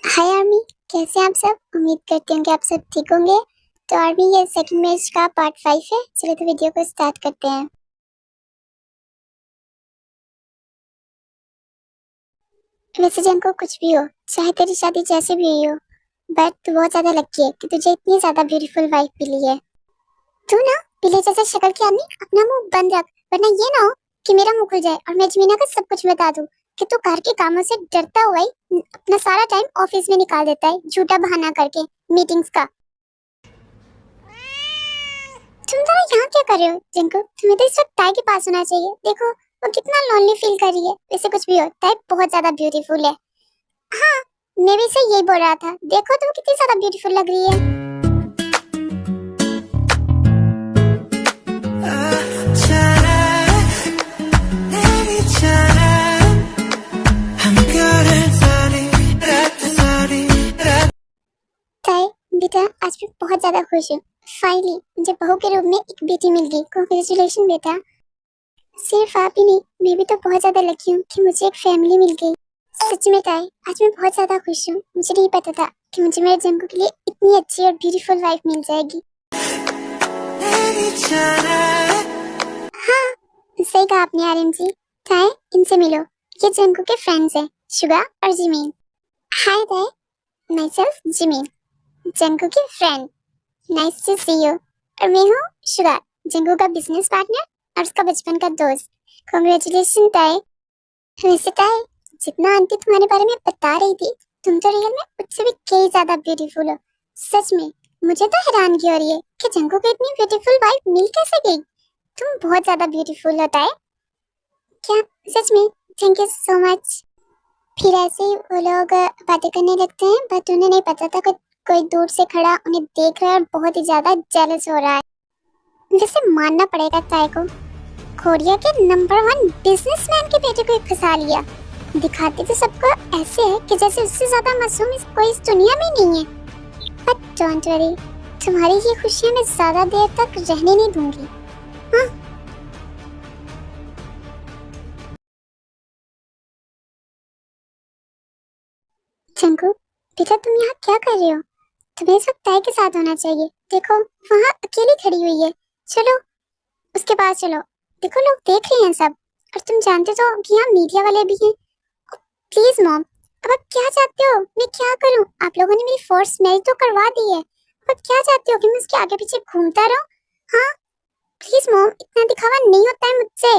हाय army, कैसे हैं आप सब। उम्मीद करती हूँ कि आप सब ठीक होंगे। तो आर्मी, ये सेकंड मैच का पार्ट 5 है। चलो तो वीडियो को स्टार्ट करते हैं। वैसे जंको, कुछ भी हो, चाहे तेरी शादी जैसे भी हुई हो, बट तू बहुत ज्यादा लकी है कि तुझे इतनी ज्यादा ब्यूटीफुल वाइफ मिली है। तू ना पीले जैसे शक्ल की आदमी अपना मुंह बंद रख, वरना ये ना हो कि मेरा मुंह खुल जाए और मैं जमीना को सब कुछ बता दूं कि तू घर के कामों से डरता हुआ ही अपना सारा टाइम ऑफिस में निकाल देता है, झूठा बहाना करके मीटिंग्स का। तुम दोनों यहाँ क्या कर रहे हो जिनको? तुम्हें तो इस वक्त ताई के पास होना चाहिए। देखो वो कितना लोनली फील कर रही है। वैसे कुछ भी हो, ताई बहुत ज्यादा ब्यूटीफुल है। हाँ, मैं भी से यही बोल रहा था। देखो तुम कितनी ज्यादा ब्यूटीफुल लग रही है। ताई बेटा, आज मैं बहुत ज्यादा खुश हूँ। फाइनली मुझे बहू के रूप में एक बेटी मिल गई। कांग्रेचुलेशन बेटा। सिर्फ आप ही नहीं, मैं भी तो बहुत ज्यादा लकी हूँ कि मुझे एक फैमिली मिल गई। सच में ताई, आज मैं बहुत ज्यादा खुश हूँ। मुझे नहीं पता था कि मुझे मेरे जंगू के लिए इतनी अच्छी और ब्यूटीफुल वाइफ मिल जाएगी। हाँ, सही कहा आपने आर्यन जी। ताई, इनसे मिलो, ये जंगू के फ्रेंड्स हैं, शुगा और जिमीन। हाय ताई, माई सेल्फ जिमीन, जंगू की friend. Nice to see you. और मैं हूँ शुगा, जंगू का बिजनेस पार्टनर और उसका बचपन का दोस्त। कांग्रेचुलेशन ताई। वैसे ताई, जितना आंटी तुम्हारे बारे में बता रही थी, तुम तो रियल में उससे भी कई ज्यादा ब्यूटीफुल हो। सच में मुझे तो हैरानगी हो रही है कि जंगू को इतनी ब्यूटीफुल वाइफ मिल कैसे गई। तुम बहुत ज्यादा ब्यूटीफुल होता है क्या? सच में थैंक यू सो मच। फिर ऐसे ही वो लोग बातें करने लगते हैं, बट उन्हें नहीं पता था कि कोई दूर से खड़ा उन्हें देख रहा है और बहुत ही ज्यादा जेलस हो रहा है। वैसे मानना पड़ेगा ताई को, कोरिया के नंबर 1 बिजनेसमैन के बेटे को फंसा लिया। दिखाते तो सबको ऐसे है कि जैसे उससे ज्यादा मासूम कोई इस दुनिया में नहीं है। बट डोंट वरी, तुम्हारी ये खुशियां मैं ज्यादा देर तक रहने नहीं दूंगी। हाँ? जंगू बेटा, तुम यहाँ क्या कर रहे हो? तुम्हें इस वक्त ताई के साथ होना चाहिए। देखो वहाँ अकेली खड़ी हुई है, चलो उसके पास चलो। देखो लोग देख रहे हैं सब, और तुम जानते तो कि यहाँ मीडिया वाले भी हैं। प्लीज मॉम, अब आप क्या चाहते हो? मैं क्या करूं? आप लोगों ने मेरी फोर्स मैरिज तो करवा दी है, अब आप क्या चाहते हो कि मैं उसके आगे पीछे घूमता रहूं? हाँ प्लीज मॉम, इतना दिखावा नहीं होता है मुझसे।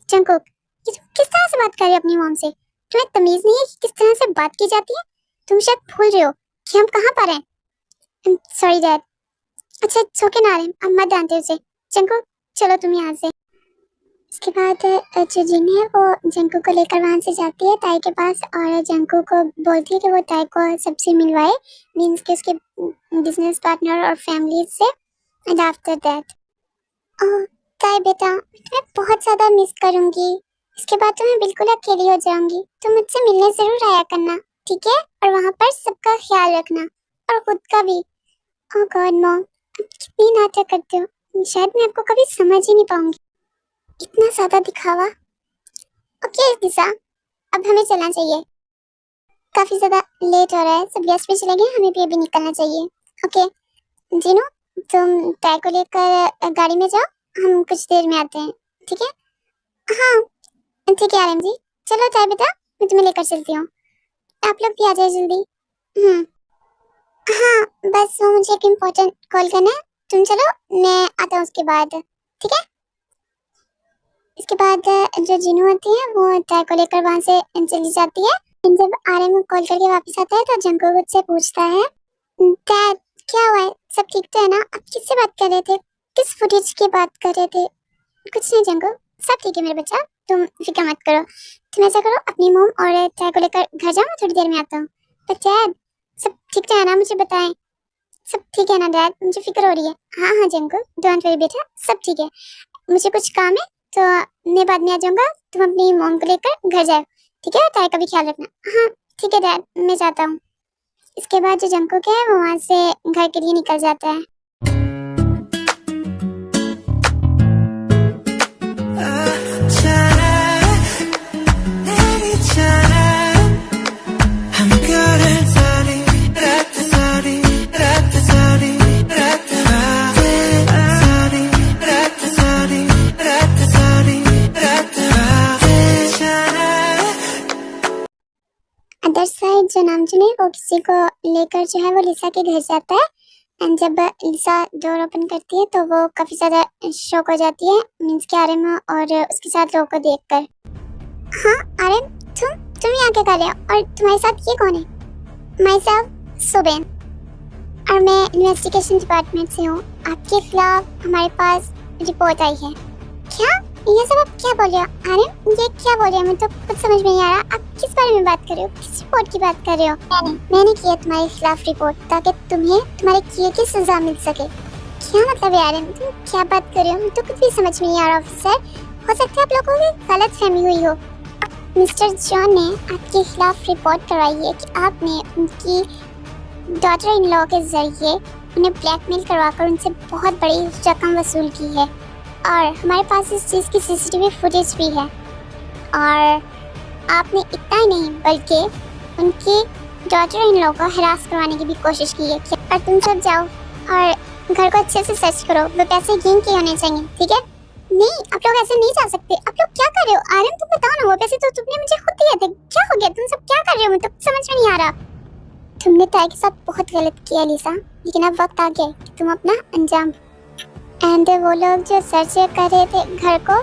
जंकुक, ये तुम किस तरह से बात कर रहे हो अपनी मॉम से? तुम्हें तमीज नहीं है कि किस तरह से बात की जाती है? तुम शायद भूल रहे हो कि हम कहाँ पर हैं। Sorry dad. अच्छा छोके ना रहे, अब मत डांटे उसे। जंकुक चलो तुम यहाँ से। इसके बाद जो जिन है वो जंकू को लेकर वहां से जाती है ताई के पास, और जंकू को बोलती है कि वो ताई को सबसे मिलवाए, मींस के उसके बिजनेस पार्टनर और फैमिली से। एंड आफ्टर दैट, ओह ताई बेटा, मैं तुम्हें बहुत ज्यादा मिस करूंगी। इसके बाद तो मैं बिल्कुल अकेली हो जाऊंगी। तुम मुझसे मिलने जरूर आया करना, ठीक है? और वहाँ पर सबका ख्याल रखना और खुद का भी। ओह गॉड मॉम, आप कितनी नाटक करते हो, शायद मैं आपको कभी समझ ही नहीं पाऊंगी। इतना ज्यादा दिखावा। ओके दिशा, अब हमें चलना चाहिए, काफी ज्यादा लेट हो रहा है। सब गेस्ट भी चले गए, हमें भी अभी निकलना चाहिए। ओके जीनू, तुम ताई को लेकर गाड़ी में जाओ, हम कुछ देर में आते हैं, ठीक है? हाँ ठीक है आर्यन जी। चलो ताई बेटा, मैं तुम्हें लेकर चलती हूँ, आप लोग भी आ जाए जल्दी। हाँ बस वो मुझे एक इम्पोर्टेंट कॉल करना है। तुम चलो, मैं आता हूँ उसके बाद, ठीक है? इसके बाद जो जीनू होती है वो ताई को लेकर वहां से चली जाती है। जब आर्यन कॉल करके वापस आता है तो जंगू मुझसे पूछता है, डैड क्या हुआ है, सब ठीक तो है ना? आप किससे बात कर रहे थे, किस फुटेज की बात कर रहे थे? कुछ नहीं जंगू, सब ठीक है मेरे बच्चा, तुम फिक्र मत करो। तुम ऐसा करो, अपनी मॉम और ताई को लेकर घर जाओ, मैं थोड़ी देर में आता हूँ। पर डैड सब ठीक तो है ना, मुझे बताएं। सब ठीक है ना डैड, मुझे फिक्र हो रही है। हाँ हाँ जंगू, डोंट वरी बेटा, सब ठीक है। मुझे कुछ काम है तो मैं बाद में आ जाऊंगा, तुम अपनी मॉम को लेकर घर जाओ, ठीक है? ताई का भी ख्याल रखना। हाँ ठीक है डैड, मैं जाता हूँ। इसके बाद जो जंकुक है वो वहाँ से घर के लिए निकल जाता है। I'm good at other side जो नामजुन है वो किसी को लेकर जो है वो लिसा के घर जाता है। एंड जब लिसा डोर ओपन करती है तो वो काफी ज्यादा शॉक हो जाती है, मीन्स के आर्यन और उसके साथ लोगों को देखकर। हाँ आर्यन, तुम यहाँ क्या कर रहे हो और तुम्हारे साथ ये कौन है? माई सेल्फ सुबेन, और मैं इन्वेस्टिगेशन डिपार्टमेंट से हूँ। आपके खिलाफ हमारे पास रिपोर्ट आई है। क्या? ये सब आप क्या बोल रहे हो? आर्यन ये क्या बोल रहे हो? मैं तो कुछ समझ में नहीं आ रहा। आप किस बारे में बात कर रहे हो? किस रिपोर्ट की बात कर रहे हो? मैंने किया तुम्हारे खिलाफ रिपोर्ट ताकि तुम्हें तुम्हारे किए की सजा मिल सके। क्या मतलब है आर्यन, तुम क्या बात कर रहे हो? मैं तो कुछ भी समझ में नहीं आ रहा ऑफिसर। हो सकता है आप लोगों की गलत फहमी हुई हो। मिस्टर जॉन ने आपके खिलाफ रिपोर्ट करवाई है कि आपने उनकी डॉटर इन लॉ के जरिए उन्हें ब्लैकमेल करवाकर उनसे बहुत बड़ी रकम वसूल की है, और हमारे पास इस चीज़ की सीसीटीवी फुटेज भी है। और आपने इतना ही नहीं बल्कि उनकी डॉटर इन लॉ को हरास करवाने की भी कोशिश की है। और तुम सब जाओ और घर को अच्छे से सर्च करो, वो पैसे गेन किए होने चाहिए, ठीक है? नहीं, आप लोग ऐसे नहीं जा सकते। आप लोग क्या कर रहे हो? आर्यन तुम बताओ ना, वो पैसे तो तुमने मुझे खुद दिए थे। क्या हो गया? तुम सब क्या कर रहे हो? मुझे तो समझ में नहीं आ रहा। तुमने ताई के साथ बहुत गलत किया लिसा, लेकिन अब वक्त आ गया कि तुम अपना अंजाम। एंड वो लोग जो सर्च कर रहे थे घर को,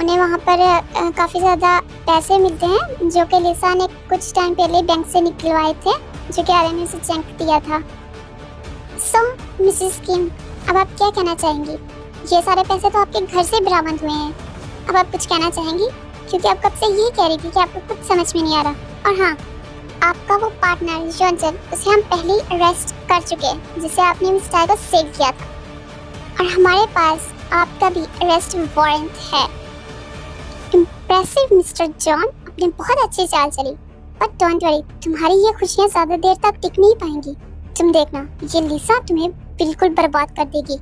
उन्हें वहाँ पर काफ़ी ज़्यादा पैसे मिलते हैं जो कि लिसा ने कुछ टाइम पहले बैंक से निकलवाए थे, जो कि आर्यन ने उसे चेक दिया था। सो मिसेस किम, अब आप क्या कहना चाहेंगी? ये सारे पैसे तो आपके घर से बरामद हुए हैं। अब आप कुछ कहना चाहेंगी? क्योंकि आप कब से यही कह रही थी कि आपको कुछ समझ में नहीं आ रहा। और हाँ, आपका वो पार्टनर जॉनसन, उसे हम पहले ही अरेस्ट कर चुके हैं, जिसे आपने मिस टाई को सेव किया था। और हमारे पास आपका भी अरेस्ट वारंट है। इम्प्रेसिव मिस्टर जॉन, आपने बहुत अच्छी चाल चली। बट डोंट वरी, तुम्हारी ये खुशियाँ ज़्यादा देर तक टिक नहीं पाएंगी। तुम देखना, ये लिसा तुम्हें बिल्कुल बर्बाद कर देगी।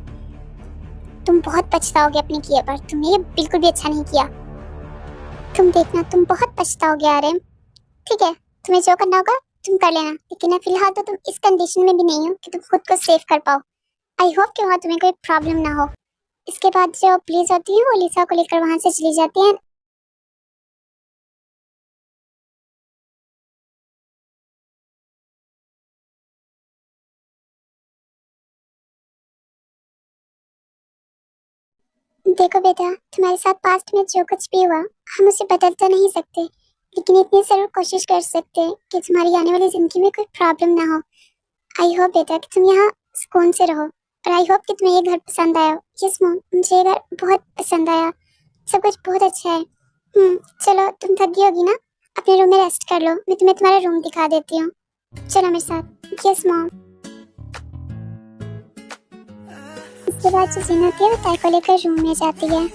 तुम बहुत पछताओगे अपने किए पर। तुमने ये बिल्कुल भी अच्छा नहीं किया। तुम देखना, तुम बहुत पछताओगे आर्यन। ठीक है, तुम्हें जो करना होगा तुम कर लेना, लेकिन फिलहाल तो तुम इस कंडीशन में भी नहीं हो कि तुम खुद को सेव कर पाओ। आई होप कि वहाँ तुम्हें कोई प्रॉब्लम ना हो। इसके बाद जो पुलिस होती है वो लिसा को लेकर वहाँ से चली जाती है। देखो बेटा, तुम्हारे साथ पास्ट में जो कुछ भी हुआ हम उसे बदल तो नहीं सकते, लेकिन इतनी जरूर कोशिश कर सकते हैं कि तुम्हारी आने वाली जिंदगी में कोई प्रॉब्लम ना हो। आई होप बेटा कि तुम यहाँ सुकून से रहो, और आई होप कि तुम्हें ये घर पसंद आया हो। यस मॉम, मुझे ये घर बहुत पसंद आया, सब कुछ बहुत अच्छा है। चलो तुम थक गई होगी ना, अपने रूम में रेस्ट कर लो। मैं तुम्हें तुम्हारा रूम दिखा देती हूँ, चलो मेरे साथ। Yes mom. इसके बाद जो जीना होती है वो ताई को लेकर रूम में जाती है।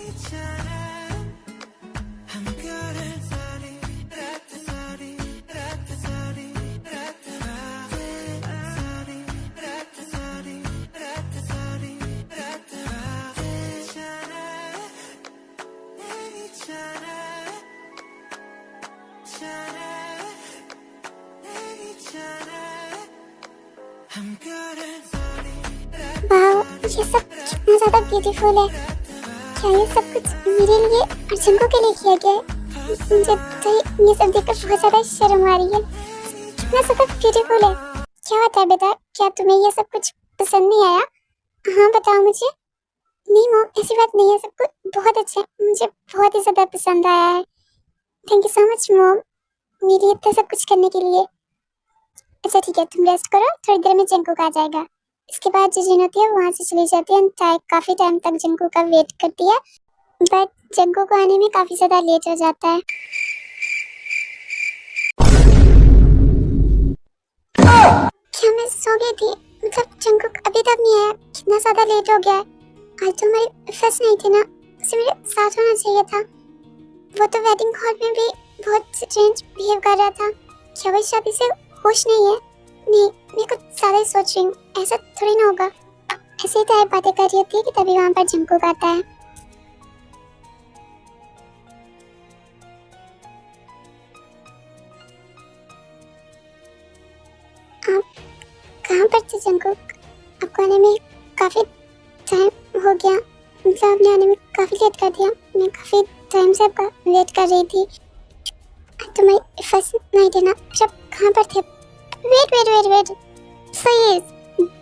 वाह, ये सब कितना ज्यादा ब्यूटीफुल है। क्या ये सब कुछ मेरे लिए और जंगू के लिए किया गया है? मुझे तो ये सब देखकर बहुत ज्यादा शर्म आ रही है। कितना ज्यादा ब्यूटीफुल है। क्या होता है बेटा, क्या तुम्हें ये सब कुछ पसंद नहीं आया? हाँ बताओ मुझे। नहीं मॉम, ऐसी बात नहीं है, सब कुछ बहुत अच्छा है, मुझे बहुत ही ज्यादा पसंद आया है। Thank you so much mom, मेरे लिए इतना सब कुछ करने के लिए। अच्छा ठीक है, तुम रेस्ट करो, थोड़ी देर में जंगू आ जाएगा। इसके बाद जो जिन होती है वहाँ से चली जाती है। ताई काफी टाइम तक जंगू का वेट करती है, बट जंगू को आने में काफी ज्यादा लेट हो जाता है। क्या मैं सो गई थी? मतलब जंगू अभी तक नहीं आया, कितना ज्यादा लेट हो गया है। आज तो हमारी फर्स्ट नाइट थी ना, उसे मेरे साथ होना चाहिए था। वो तो वेडिंग हॉल में भी बहुत स्ट्रेंज बिहेव कर रहा था। क्या वो शादी से खुश नहीं है? नहीं, मैं कुछ ज्यादा ही सोच रही हूँ, ऐसा थोड़ी ना होगा। ऐसे ही ताई बातें कर रही होती है कि तभी वहाँ पर जंगू आता है। आप कहाँ पर थे जंगू? आपको आने में काफी टाइम हो गया, मतलब आपने आने में काफी लेट कर दिया। मैं काफी टाइम से आपका वेट कर रही थी। तुम्हारी फर्स्ट नाइट है ना, जब कहाँ पर थे? Wait wait wait wait, please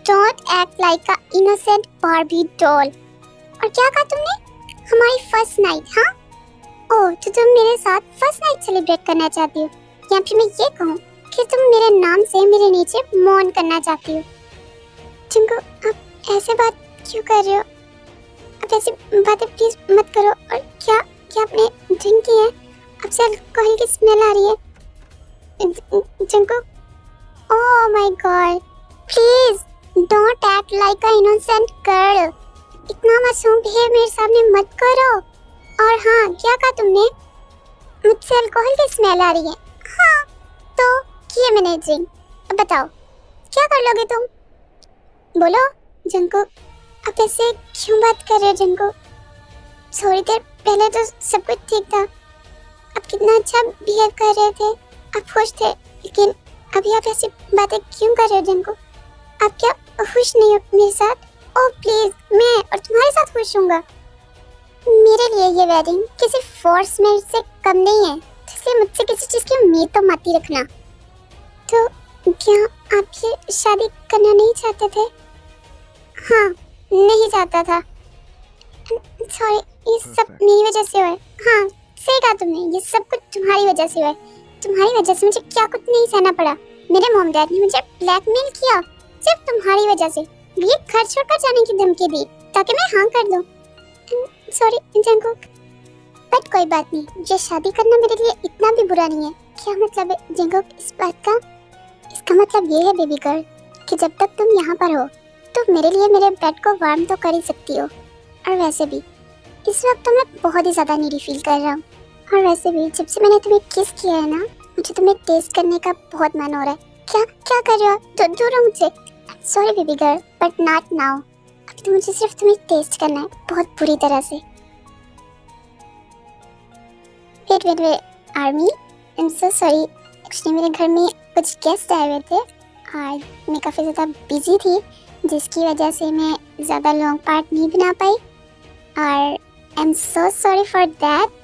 don't act like a innocent Barbie doll. और क्या कहा तुमने? हमारी फर्स्ट नाइट? हाँ, ओह तो तुम मेरे साथ फर्स्ट नाइट सेलिब्रेट करना चाहती हो, या फिर मैं ये कहूँ कि तुम मेरे नाम से मेरे नीचे मौन करना चाहती हो? चिंकू, आप ऐसे बात क्यों कर रहे हो? आप ऐसी बातें प्लीज मत करो। और क्या क्या आपने ड्रिंक की है? आपसे अल्कोहल की स्मेल आ रही है। Chinku, oh my god, please don't act like a innocent girl. इतना मासूम बिहेव मेरे सामने मत करो। और हाँ, क्या कहा तुमने? मुझसे अल्कोहल की स्मेल आ रही है? हाँ, तो किए मैंने ड्रिंक। अब बताओ क्या कर लोगे तुम? बोलो जंकुक, आप ऐसे क्यों बात कर रहे हो जंकुक? थोड़ी देर पहले तो सब कुछ ठीक था, आप कितना अच्छा बिहेव कर रहे थे, आप खुश थे, लेकिन अभी आप ऐसी बातें क्यों कर रहे हो जंकुक? आप क्या खुश नहीं हो मेरे साथ? ओह प्लीज, मैं और तुम्हारे साथ खुश हूँगा। मेरे लिए ये वेडिंग किसी फोर्स मैरिज से कम नहीं है, इसलिए मुझसे किसी चीज की उम्मीद तो मत ही रखना। तो क्या आप ये शादी करना नहीं चाहते थे? हाँ, नहीं चाहता था। सॉरी, ये सब मेरी वजह से हुआ है। हाँ, सही कहा तुमने, ये सब कुछ तुम्हारी वजह से हुआ है। तुम्हारी वजह से मुझे क्या कुछ नहीं सहना पड़ा। मेरे मॉम डैड ने मुझे ब्लैकमेल किया सिर्फ तुम्हारी वजह से। ये घर छोड़कर जाने की धमकी दी ताकि मैं हाँ कर दूं। सॉरी जंकुक, बट कोई बात नहीं, ये शादी करना मेरे लिए इतना भी बुरा नहीं है। क्या मतलब है जंकुक इस बात का? इसका मतलब ये है बेबी गर्ल कि जब तक तुम यहाँ पर हो तो मेरे लिए मेरे बेड को वार्म तो कर ही सकती हो। और वैसे भी इस वक्त तो मैं बहुत ही ज़्यादा नीडी फील कर रहा हूँ। और वैसे भी जब से मैंने तुम्हें किस किया है ना, मुझे तुम्हें टेस्ट करने का बहुत मन हो रहा है। क्या क्या कर रहे हो? तो दूर रहो मुझसे। Sorry baby girl, but not now. अभी तो मुझे सिर्फ तुम्हें टेस्ट करना है, बहुत बुरी तरह से। Wait wait wait army, I am so sorry. Actually मेरे घर में कुछ गेस्ट आए हुए थे और मैं काफ़ी ज़्यादा बिजी थी, जिसकी वजह से मैं ज़्यादा लॉन्ग पार्ट नहीं बना पाई। और आई am so sorry for that.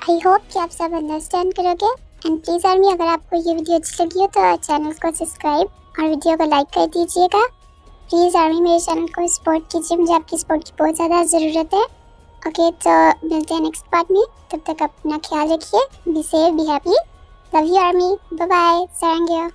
I hope कि आप सब अंडरस्टैंड करोगे। एंड प्लीज़ आर्मी, अगर आपको ये वीडियो अच्छी लगी हो तो चैनल को सब्सक्राइब और वीडियो को लाइक कर दीजिएगा। प्लीज़ आर्मी, मेरे चैनल को सपोर्ट कीजिए, मुझे आपकी सपोर्ट की बहुत ज़्यादा ज़रूरत है। ओके, तो मिलते हैं नेक्स्ट पार्ट में। तब तक अपना ख्याल रखिए, be safe, be happy. Love you army, bye bye, सारंगियो।